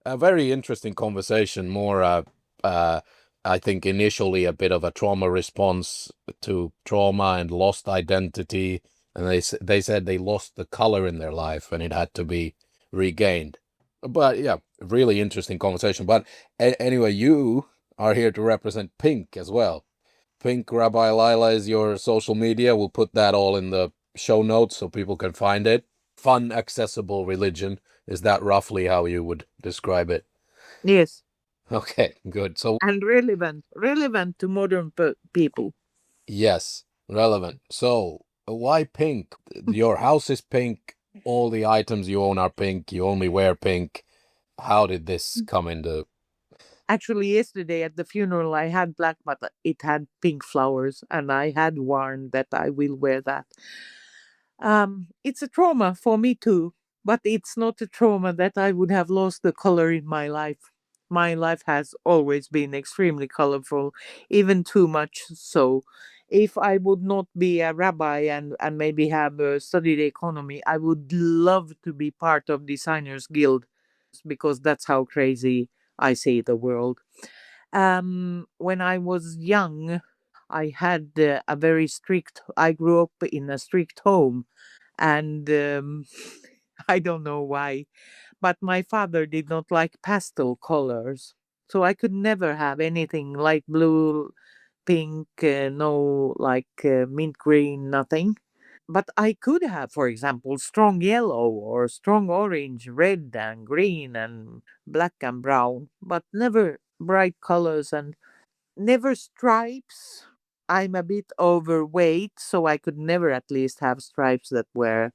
A very interesting conversation. More, I think, initially a bit of a trauma response to trauma and lost identity. And they said they lost the color in their life and it had to be regained. But yeah, really interesting conversation. But anyway, you are here to represent pink as well. PinkRabbi Laila is your social media. We'll put that all in the show notes so people can find it. Fun, accessible religion. Is that roughly how you would describe it? Yes. Okay, good. So, And relevant to modern people. yes, relevant. So, why pink? Your house is pink. All the items you own are pink. You only wear pink. How did this come into? Actually, yesterday at the funeral, I had black, but it had pink flowers, and I had warned that I will wear that. It's a trauma for me too, but it's not a trauma that I would have lost the color in my life. My life has always been extremely colorful, even too much so. If I would not be a rabbi and maybe have studied economy, I would love to be part of Designers Guild, because that's how crazy I see the world. When I was young, I had a very strict, I grew up in a strict home, and I don't know why, but my father did not like pastel colors. So I could never have anything light blue, pink, no like mint green, nothing. But I could have, for example, strong yellow or strong orange, red and green and black and brown, but never bright colors and never stripes. I'm a bit overweight, so I could never at least have stripes that were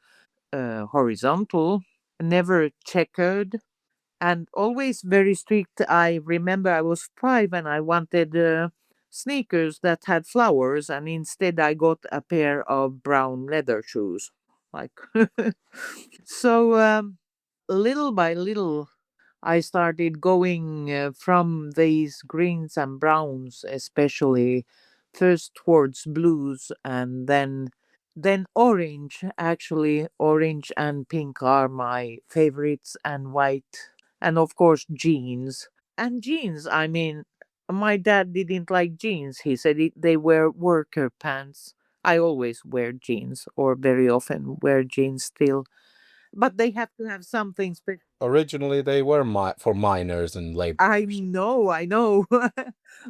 horizontal, never checkered, and always very strict. I remember I was 5 and I wanted sneakers that had flowers, and instead I got a pair of brown leather shoes. Like, so little by little, I started going from these greens and browns, especially first towards blues and then orange. Actually, orange and pink are my favorites, and white, and of course jeans. And jeans, I mean, my dad didn't like jeans. He said they were worker pants. I always wear jeans, or very often wear jeans still, but they have to have something special. Originally, they were for miners and laborers. I know,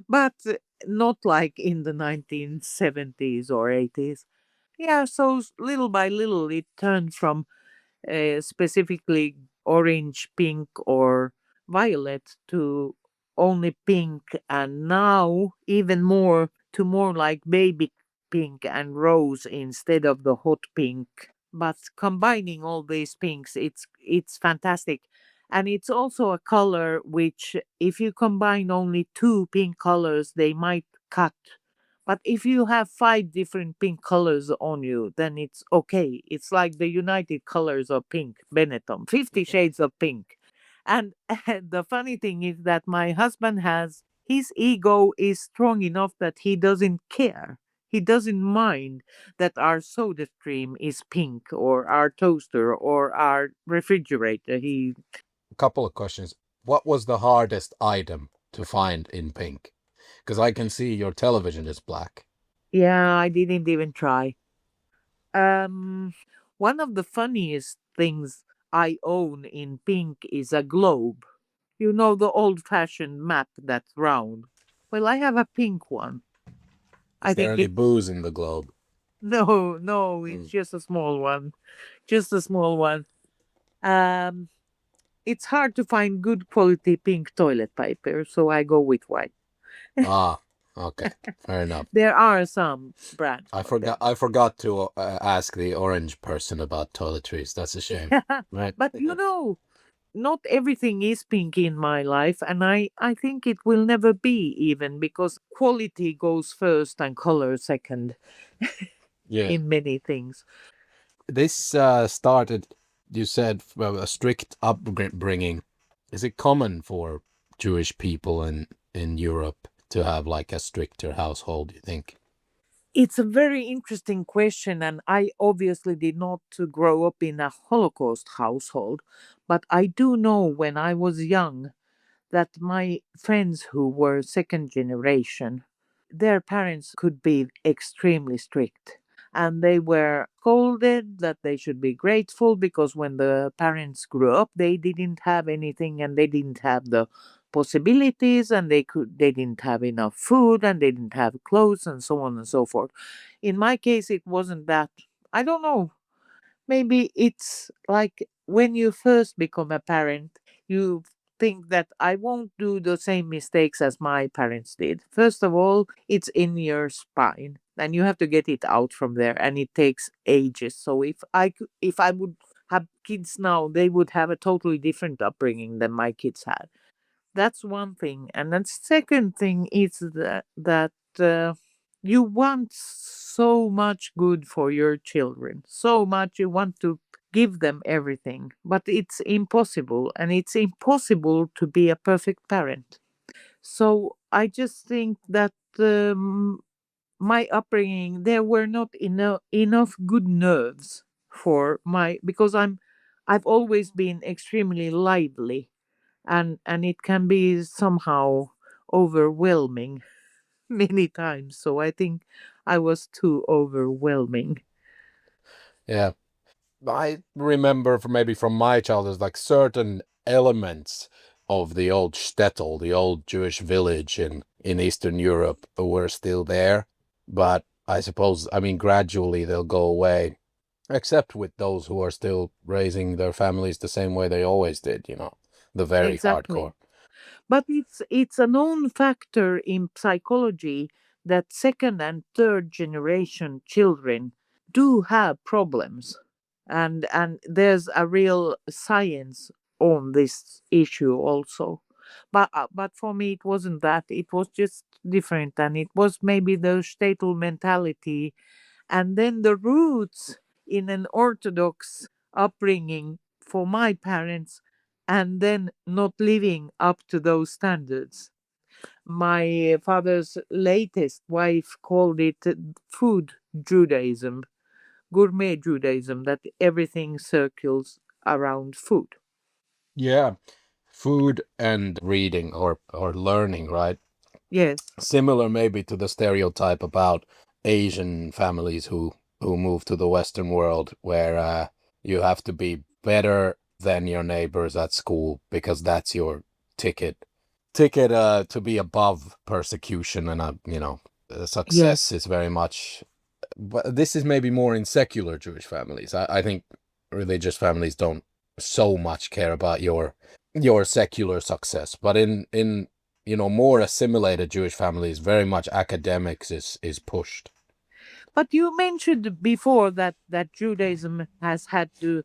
but not like in the 1970s or 80s. Yeah, so little by little it turned from specifically orange, pink, or violet to only pink, and now even more to more like baby pink and rose instead of the hot pink. But combining all these pinks, it's fantastic. And it's also a color which, if you combine only two pink colors, they might cut. But if you have five different pink colors on you, then it's okay. It's like the United Colors of Pink, Benetton, 50 Shades of Pink. And the funny thing is that my husband has, his ego is strong enough that he doesn't care. He doesn't mind that our soda stream is pink, or our toaster, or our refrigerator. He, A couple of questions. What was the hardest item to find in pink? Because I can see your television is black. yeah, I didn't even try. Um, One of the funniest things I own in pink is a globe. You know, the old fashioned map that's round. Well, I have a pink one. Is I there think any it, booze in the globe? no, no, it's Mm. just a small one. Just a small one. Um, it's hard to find good quality pink toilet paper, so I go with white. Ah, okay, fair enough. There are some brands, I but forgot. I forgot to ask the orange person about toiletries. That's a shame. yeah. Right. But not everything is pink in my life, and I think it will never be, even because quality goes first and color second Yeah. in many things. This started. You said a strict upbringing. Is it common for Jewish people in Europe to have like a stricter household? Do you think? It's a very interesting question, and I obviously did not grow up in a Holocaust household, but I do know when I was young that my friends who were second generation, their parents could be extremely strict. And they were scolded that they should be grateful because when the parents grew up, they didn't have anything and they didn't have the possibilities and they didn't have enough food and they didn't have clothes and so on and so forth. In my case, it wasn't that. I don't know. Maybe it's like when you first become a parent, you think that I won't do the same mistakes as my parents did. First of all, it's in your spine and you have to get it out from there and it takes ages. So if I would have kids now, they would have a totally different upbringing than my kids had. That's one thing. And then second thing is that you want so much good for your children. So much you want to give them everything, but it's impossible and it's impossible to be a perfect parent. So I just think that my upbringing there were not enough good nerves for my because I've always been extremely lively and it can be somehow overwhelming many times, so I think I was too overwhelming. Yeah. I remember from maybe from my childhood, like certain elements of the old shtetl, the old Jewish village in Eastern Europe, were still there. But I suppose, I mean, gradually they'll go away, except with those who are still raising their families the same way they always did, the very Exactly. hardcore. But it's a known factor in psychology that second and third generation children do have problems, and there's a real science on this issue also. But for me it wasn't that. It was just different, and it was maybe the statal mentality and then the roots in an orthodox upbringing for my parents and then not living up to those standards. My father's latest wife called it food Judaism, gourmet Judaism, that everything circles around food. Yeah. Food and reading or learning, right? Yes, Similar maybe to the stereotype about Asian families who move to the Western world, where you have to be better than your neighbors at school because that's your ticket to be above persecution and success yes. is very much. But this is maybe more in secular Jewish families. I think religious families don't so much care about your secular success, but in more assimilated Jewish families, very much academics is pushed. But you mentioned before that Judaism has had to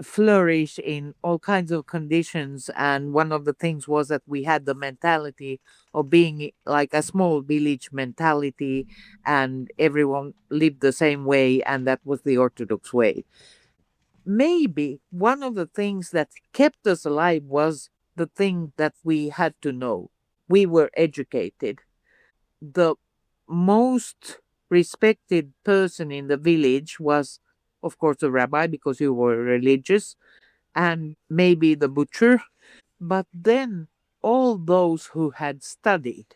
flourish in all kinds of conditions, and one of the things was that we had the mentality of being like a small village mentality and everyone lived the same way, and that was the orthodox way. Maybe one of the things that kept us alive was the thing that we had to know. We were educated. The most respected person in the village was, of course, the rabbi because you were religious, and maybe the butcher, but then all those who had studied.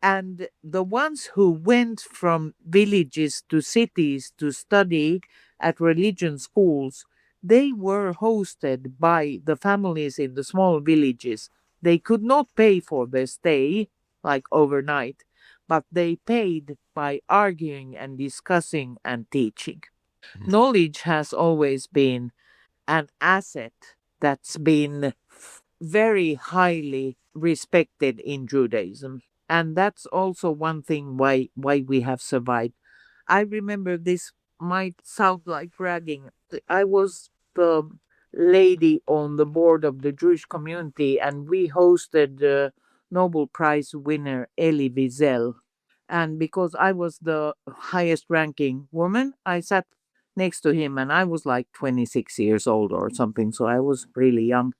And the ones who went from villages to cities to study at religion schools, they were hosted by the families in the small villages. They could not pay for their stay, like overnight, but they paid by arguing and discussing and teaching. Knowledge has always been an asset that's been very highly respected in Judaism. And that's also one thing why we have survived. I remember, this might sound like bragging. I was the lady on the board of the Jewish community, and we hosted the Nobel Prize winner Elie Wiesel. And because I was the highest ranking woman, I sat next to him, and I was like 26 years old or something, so I was really young.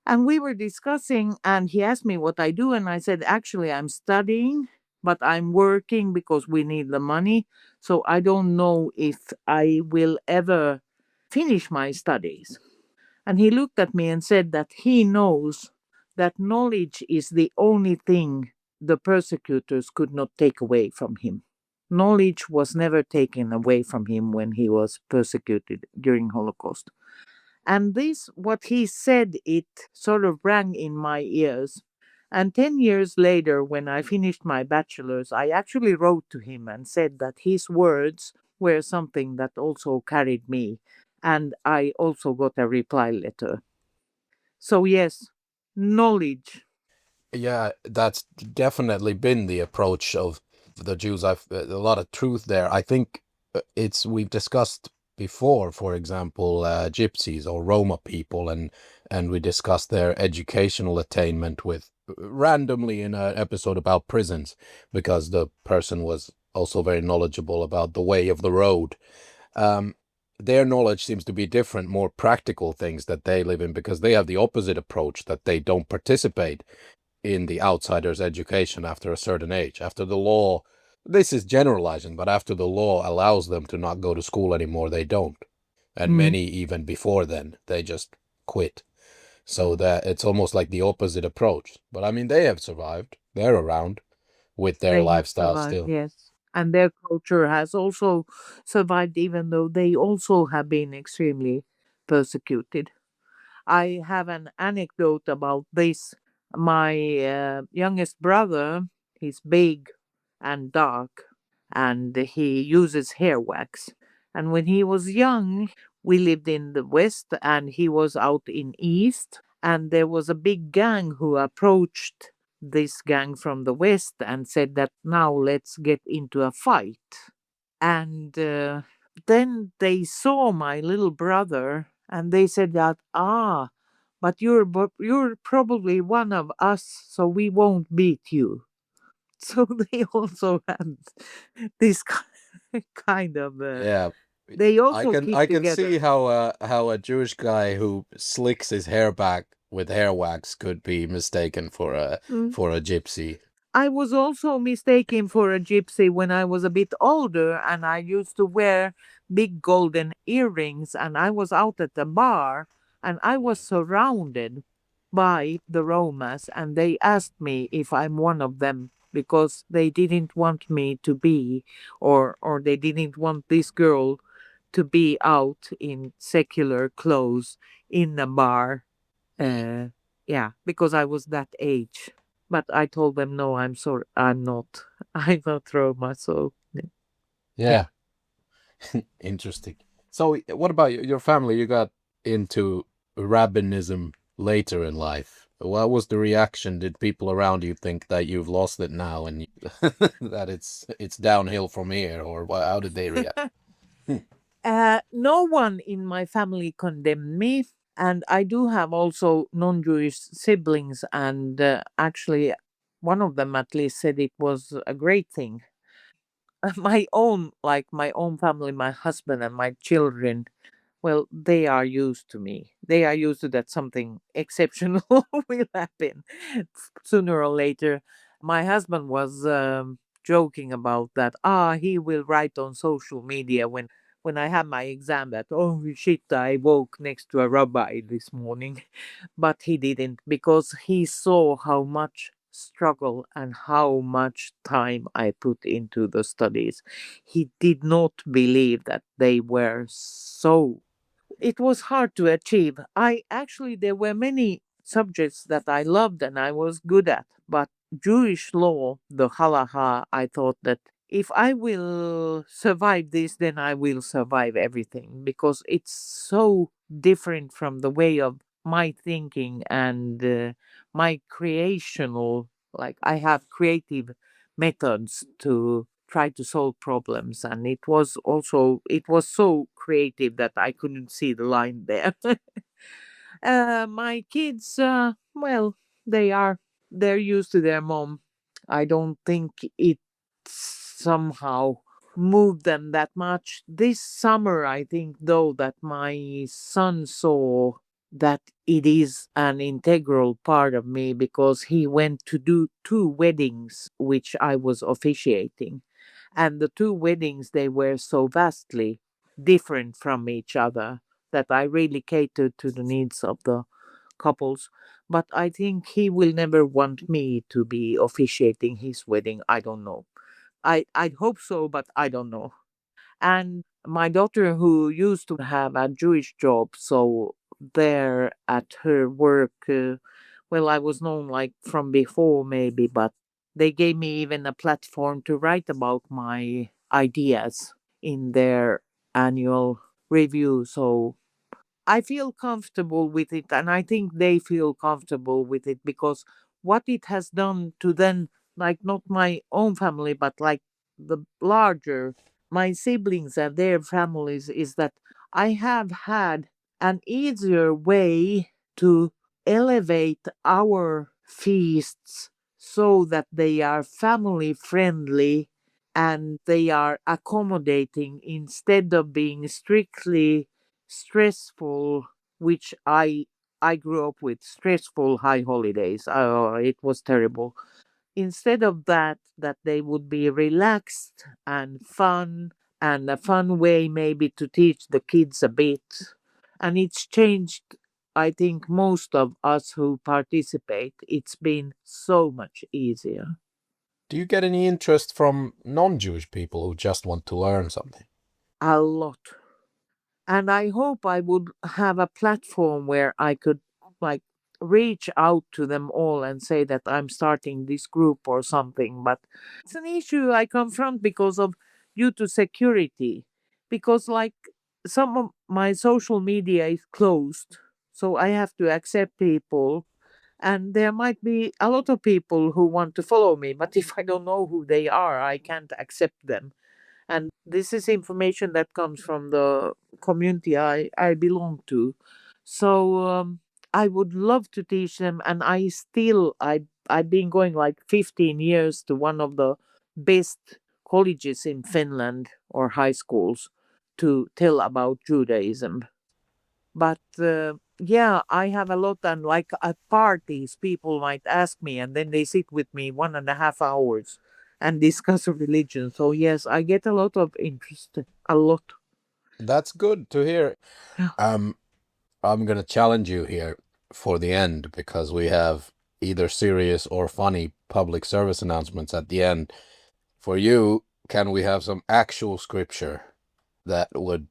And we were discussing, and he asked me what I do, and I said, actually, I'm studying, but I'm working because we need the money. So I don't know if I will ever finish my studies. And he looked at me and said that he knows that knowledge is the only thing the persecutors could not take away from him. Knowledge was never taken away from him when he was persecuted during Holocaust. And this, what he said, it sort of rang in my ears. And 10 years later, when I finished my bachelor's, I actually wrote to him and said that his words were something that also carried me. And I also got a reply letter. So, yes, knowledge. Yeah, that's definitely been the approach of the Jews. I've a lot of truth there. I think it's we've discussed before, for example, gypsies or Roma people, and we discussed their educational attainment with randomly in an episode about prisons, because the person was also very knowledgeable about the way of the road. Um, their knowledge seems to be different, more practical things that they live in, because they have the opposite approach, that they don't participate in the outsider's education after a certain age. After the law, this is generalizing, but after the law allows them to not go to school anymore, they don't. And Mm, many even before then, they just quit. So that it's almost like the opposite approach. But I mean, they have survived. They're around with their they have lifestyle survived, still. yes. And their culture has also survived, even though they also have been extremely persecuted. I have an anecdote about this. My youngest brother, he's big and dark, and he uses hair wax. And when he was young, we lived in the West, and he was out in East. And there was a big gang who approached this gang from the West and said that now let's get into a fight. And then they saw my little brother, and they said that, but you're probably one of us, so we won't beat you. So they also had this kind of, Yeah, they I also can keep I can together. see how a Jewish guy who slicks his hair back with hair wax could be mistaken Mm. for a gypsy. I was also mistaken for a gypsy when I was a bit older, and I used to wear big golden earrings, and I was out at the bar, and I was surrounded by the Romas, and they asked me if I'm one of them because they didn't want me to be, or they didn't want this girl to be out in secular clothes in a bar. uh yeah, because I was that age. But I told them, no, I'm sorry, I'm not. I'm not Roma. So yeah. Yeah, interesting. So, what about your family? You got into rabbinism later in life. What was the reaction? Did people around you think that you've lost it now and that it's downhill from here, or how did they react? No one in my family condemned me. And I do have also non Jewish siblings. And actually, one of them at least said it was a great thing. My own, like my own family, my husband and my children, well, they are used to me. They are used to that something exceptional will happen sooner or later. My husband was joking about that. He will write on social media when I had my exam that, oh shit, I woke next to a rabbi this morning. But he didn't, because he saw how much struggle and how much time I put into the studies. He did not believe that they were so, it was hard to achieve. I actually, there were many subjects that I loved and I was good at, but Jewish law, the halacha, I thought that if I will survive this, then I will survive everything, because it's so different from the way of my thinking and my creational, like I have creative methods to try to solve problems, and it was so creative that I couldn't see the line there. My kids, well, they are they're used to their mom. I don't think it somehow moved them that much. This summer, I think, though, that my son saw that it is an integral part of me because he went to do two weddings which I was officiating. And the two weddings, they were so vastly different from each other that I really catered to the needs of the couples. But I think he will never want me to be officiating his wedding. I don't know. I'd hope so, but I don't know. And my daughter, who used to have a Jewish job, so there at her work, well, I was known like from before maybe, but they gave me even a platform to write about my ideas in their annual review. So I feel comfortable with it, and I think they feel comfortable with it because what it has done to them, like not my own family, but like the larger, my siblings and their families, is that I have had an easier way to elevate our feasts so that they are family friendly and they are accommodating instead of being strictly stressful, which I grew up with stressful high holidays. It was terrible. Instead of that, that they would be relaxed and fun, and a fun way maybe to teach the kids a bit. And it's changed, I think, most of us who participate. It's been so much easier. Do you get any interest from non-Jewish people who just want to learn something? A lot. And I hope I would have a platform where I could like reach out to them all and say that I'm starting this group or something. But it's an issue I confront because of due to security. Because like some of my social media is closed. So I have to accept people, and there might be a lot of people who want to follow me, but if I don't know who they are, I can't accept them. And this is information that comes from the community I belong to. So I would love to teach them, and I've been going like 15 years to one of the best colleges in Finland or high schools to tell about Judaism. But yeah, I have a lot, and like at parties, people might ask me, and then they sit with me 1.5 hours and discuss religion. So yes, I get a lot of interest, a lot. That's good to hear. Yeah. Um, I'm gonna challenge you here for the end because we have either serious or funny public service announcements at the end. For you, can we have some actual scripture that would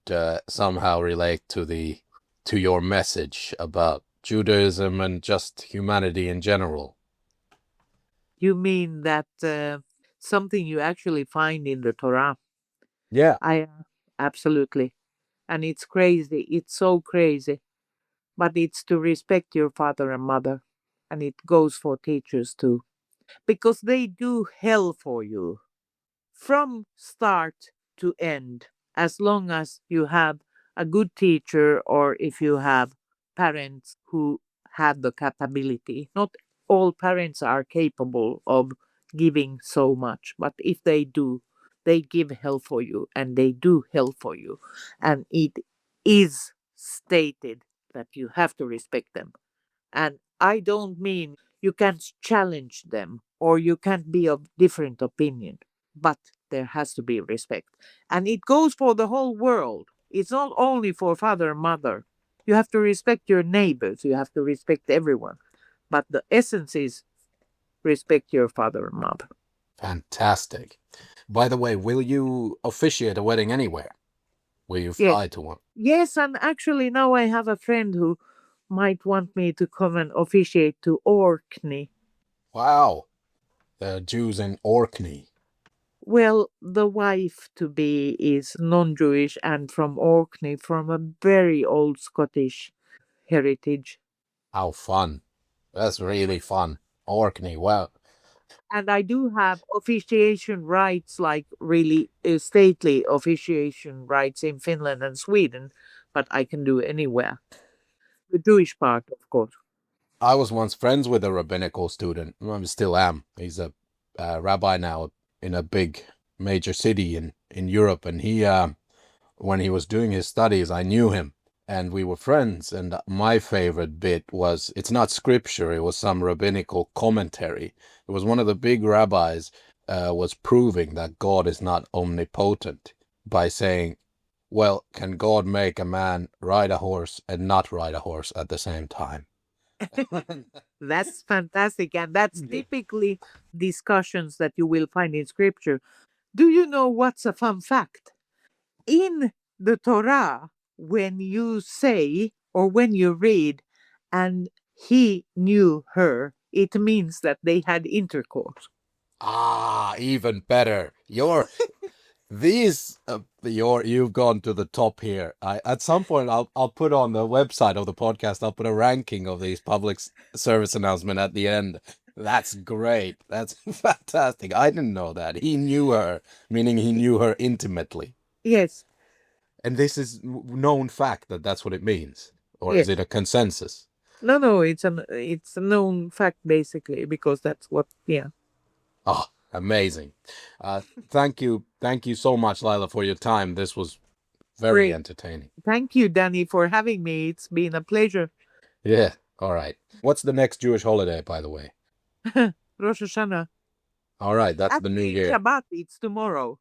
somehow relate to your message about Judaism and just humanity in general? You mean that something you actually find in the Torah? Yeah. I absolutely, and it's crazy. It's so crazy, but it's to respect your father and mother, and it goes for teachers too, because they do hell for you from start to end, as long as you have a good teacher or if you have parents who have the capability. Not all parents are capable of giving so much, but if they do, they give hell for you and they do hell for you. And it is stated that you have to respect them. And I don't mean you can't challenge them or you can't be of different opinion, but there has to be respect. And it goes for the whole world. It's not only for father and mother. You have to respect your neighbors, you have to respect everyone. But the essence is respect your father and mother. Fantastic. By the way, will you officiate a wedding anywhere? Will you Yes. fly to one? Yes, and actually now I have a friend who might want me to come and officiate to Orkney. Wow. The Jews in Orkney. Well, the wife to be is non Jewish and from Orkney, from a very old Scottish heritage. How fun. That's really fun. Orkney, well. And I do have officiation rights, like really stately officiation rights in Finland and Sweden, but I can do anywhere. The Jewish part, of course. I was once friends with a rabbinical student. I still am. He's a rabbi now in a big major city in Europe. And he, when he was doing his studies, I knew him and we were friends. And my favorite bit was, it's not scripture, it was some rabbinical commentary. It was one of the big rabbis was proving that God is not omnipotent by saying, well, can God make a man ride a horse and not ride a horse at the same time? That's fantastic. And that's typically discussions that you will find in scripture. Do you know what's a fun fact? In the Torah, when you say or when you read, and he knew her, it means that they had intercourse. Ah, even better. You've gone to the top here. At some point I'll put on the website of the podcast. I'll put a ranking of these public service announcement at the end. That's great. That's fantastic. I didn't know that. He knew her, meaning he knew her intimately. Yes, And this is known fact that that's what it means, or yes. is it a consensus? No, it's a known fact basically because that's what. Yeah. Oh, amazing. Thank you so much, Laila, for your time. This was very Great. entertaining. Thank you, Danny, for having me. It's been a pleasure. Yeah. All right. What's the next Jewish holiday, by the way? Rosh Hashanah. All right, that's the new Actually, year. Shabbat, it's tomorrow.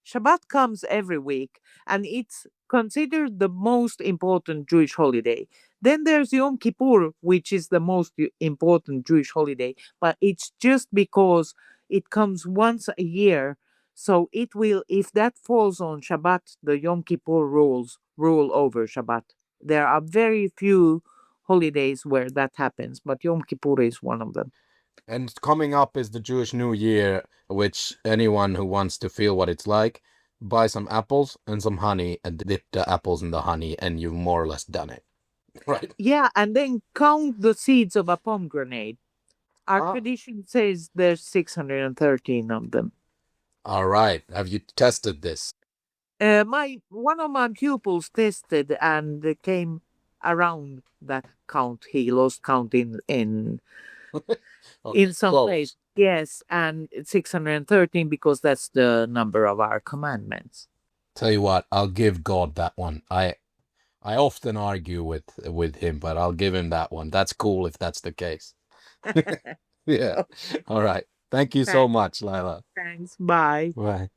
Shabbat comes every week and it's considered the most important Jewish holiday. Then there's Yom Kippur, which is the most important Jewish holiday, but it's just because it comes once a year. So it will, if that falls on Shabbat, the Yom Kippur rules rule over Shabbat. There are very few holidays where that happens, but Yom Kippur is one of them. And coming up is the Jewish New Year, which anyone who wants to feel what it's like, buy some apples and some honey and dip the apples in the honey, and you've more or less done it. Right. Yeah, and then count the seeds of a pomegranate. Our Ah. tradition says there's 613 of them. All right. Have you tested this? My one of my pupils tested and came around that count. He lost count in some Close. place. Yes, and it's 613 because that's the number of our commandments. Tell you what, I'll give God that one. I often argue with him, but I'll give him that one. That's cool if that's the case. Yeah. All right. Thank you so Thanks. much, Laila. Thanks. Bye. Bye.